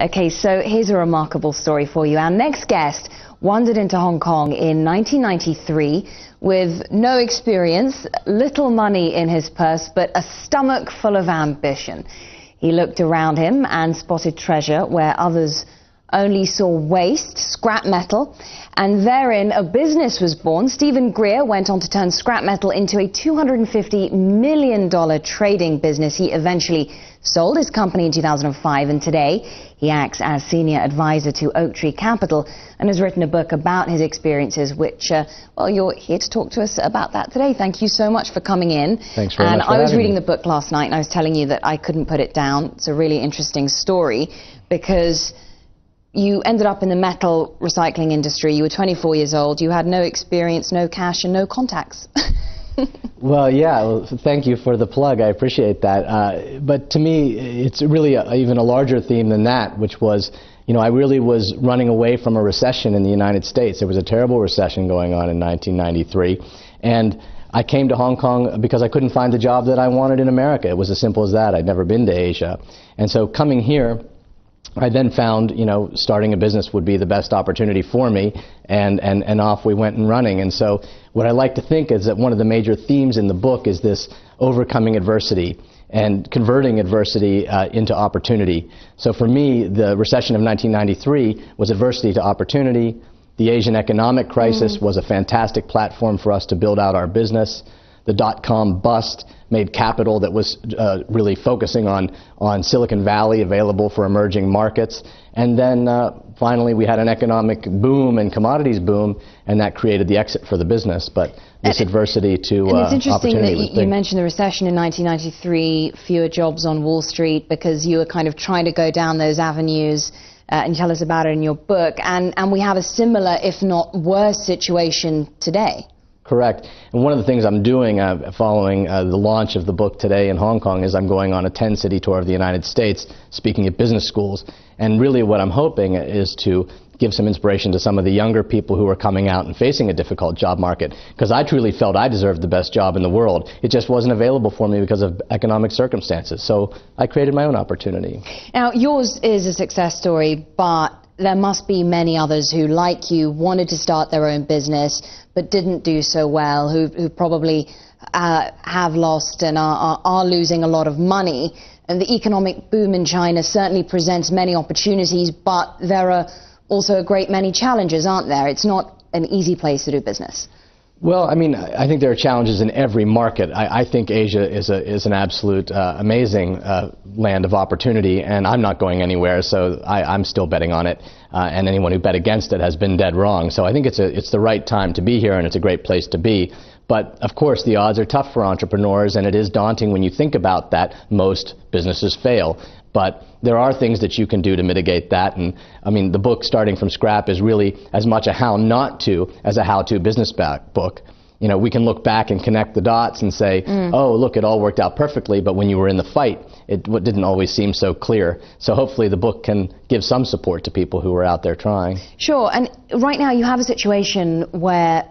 Okay, so here's a remarkable story for you. Our next guest wandered into Hong Kong in 1993 with no experience, little money in his purse, but a stomach full of ambition. He looked around him and spotted treasure where others only saw waste, scrap metal, and therein a business was born. Stephen Greer went on to turn scrap metal into a $250 million trading business. He eventually sold his company in 2005, and today he acts as senior advisor to Oaktree Capital and has written a book about his experiences, which, well, you're here to talk to us about that today. Thank you so much for coming in. Thanks very much for I was having reading me. the book last night, and I was telling you that I couldn't put it down. It's a really interesting story because you ended up in the metal recycling industry. You were 24 years old. You had no experience, no cash, and no contacts. Well, yeah, well, thank you for the plug. I appreciate that. But to me, it's really even a larger theme than that, which was, I really was running away from a recession in the United States. There was a terrible recession going on in 1993. And I came to Hong Kong because I couldn't find the job that I wanted in America. It was as simple as that. I'd never been to Asia. And so coming here, I then found, starting a business would be the best opportunity for me, and off we went and running. And so what I like to think is that one of the major themes in the book is this overcoming adversity and converting adversity into opportunity. So for me, the recession of 1993 was adversity to opportunity. The Asian economic crisis was a fantastic platform for us to build out our business. The dot-com bust made capital that was really focusing on Silicon Valley available for emerging markets. And then finally we had an economic boom and commodities boom, and that created the exit for the business. But this adversity to and it's interesting opportunity that you mentioned the recession in 1993, fewer jobs on Wall Street, because you were kind of trying to go down those avenues. And you tell us about it in your book. And we have a similar, if not worse, situation today. Correct. And one of the things I'm doing following the launch of the book today in Hong Kong is I'm going on a 10-city tour of the United States, speaking at business schools. And really what I'm hoping is to give some inspiration to some of the younger people who are coming out and facing a difficult job market. Because I truly felt I deserved the best job in the world. It just wasn't available for me because of economic circumstances. So I created my own opportunity. Now, yours is a success story, but there must be many others who, like you, wanted to start their own business but didn't do so well, who probably have lost and are losing a lot of money. And the economic boom in China certainly presents many opportunities, but there are also a great many challenges, aren't there? It's not an easy place to do business. Well, I think there are challenges in every market. I think Asia is an absolute amazing land of opportunity, and I'm not going anywhere, so I'm still betting on it. And anyone who bet against it has been dead wrong. So I think it's the right time to be here, and it's a great place to be. But of course, the odds are tough for entrepreneurs, and it is daunting when you think about that. Most businesses fail. But there are things that you can do to mitigate that. And the book, Starting from Scrap, is really as much a how not to as a how-to business book. We can look back and connect the dots and say, oh, look, it all worked out perfectly, but when you were in the fight, it didn't always seem so clear. So hopefully the book can give some support to people who are out there trying. Sure. And right now you have a situation where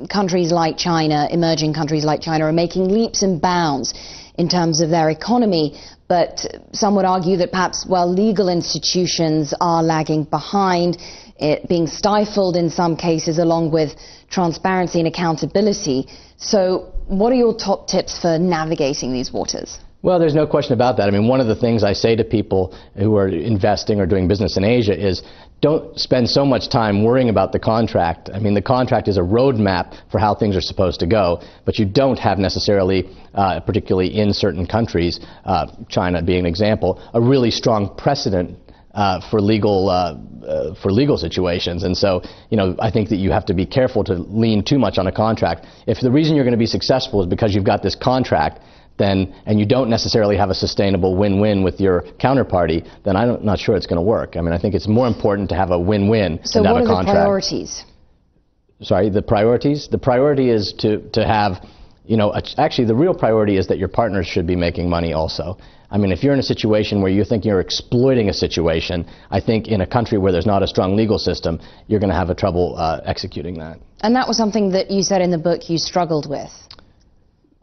countries like China, emerging countries like China, are making leaps and bounds in terms of their economy. But some would argue that perhaps, legal institutions are lagging behind, it being stifled in some cases, along with transparency and accountability. So what are your top tips for navigating these waters? Well, there's no question about that. One of the things I say to people who are investing or doing business in Asia is don't spend so much time worrying about the contract. The contract is a roadmap for how things are supposed to go, but you don't have necessarily, particularly in certain countries, China being an example, a really strong precedent for legal situations. And so, I think that you have to be careful to lean too much on a contract. If the reason you're going to be successful is because you've got this contract, and you don't necessarily have a sustainable win-win with your counterparty, then I'm not sure it's going to work. I think it's more important to have a win-win than to have a contract. So what are the priorities? Sorry, the priorities? The priority is to have, actually the real priority is that your partners should be making money also. If you're in a situation where you think you're exploiting a situation, I think in a country where there's not a strong legal system, you're going to have trouble executing that. And that was something that you said in the book you struggled with.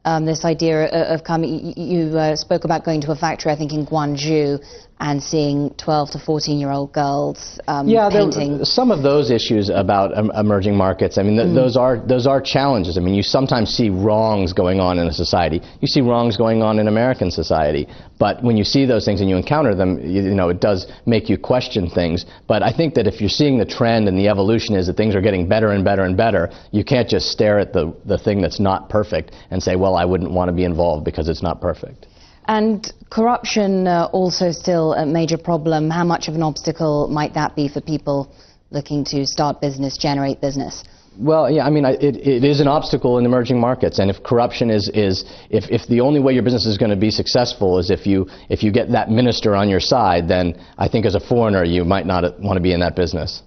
This idea of coming, you spoke about going to a factory, I think in Guangzhou, and seeing 12 to 14-year-old girls painting. Some of those issues about emerging markets, I mean, those are challenges. I mean, you sometimes see wrongs going on in a society. You see wrongs going on in American society. But when you see those things and you encounter them, you know, it does make you question things. But I think that if you're seeing the trend and the evolution is that things are getting better and better and better, you can't just stare at the thing that's not perfect and say, well, I wouldn't want to be involved because it's not perfect. And corruption also still a major problem. How much of an obstacle might that be for people looking to start business, generate business? Well, yeah, I mean, it is an obstacle in emerging markets, and if corruption if the only way your business is going to be successful is if you get that minister on your side, then I think as a foreigner you might not want to be in that business.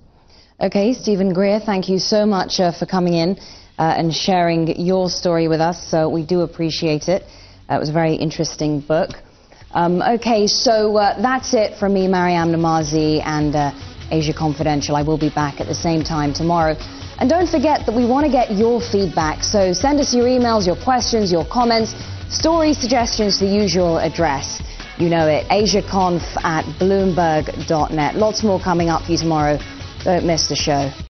Okay, Stephen Greer, thank you so much for coming in and sharing your story with us. So we do appreciate it. It was a very interesting book. Okay, so that's it from me, Mariam Namazi, and Asia Confidential. I will be back at the same time tomorrow. And don't forget that we want to get your feedback, so send us your emails, your questions, your comments, story suggestions to the usual address. You know it, asiaconf@bloomberg.net. Lots more coming up for you tomorrow. Don't miss the show.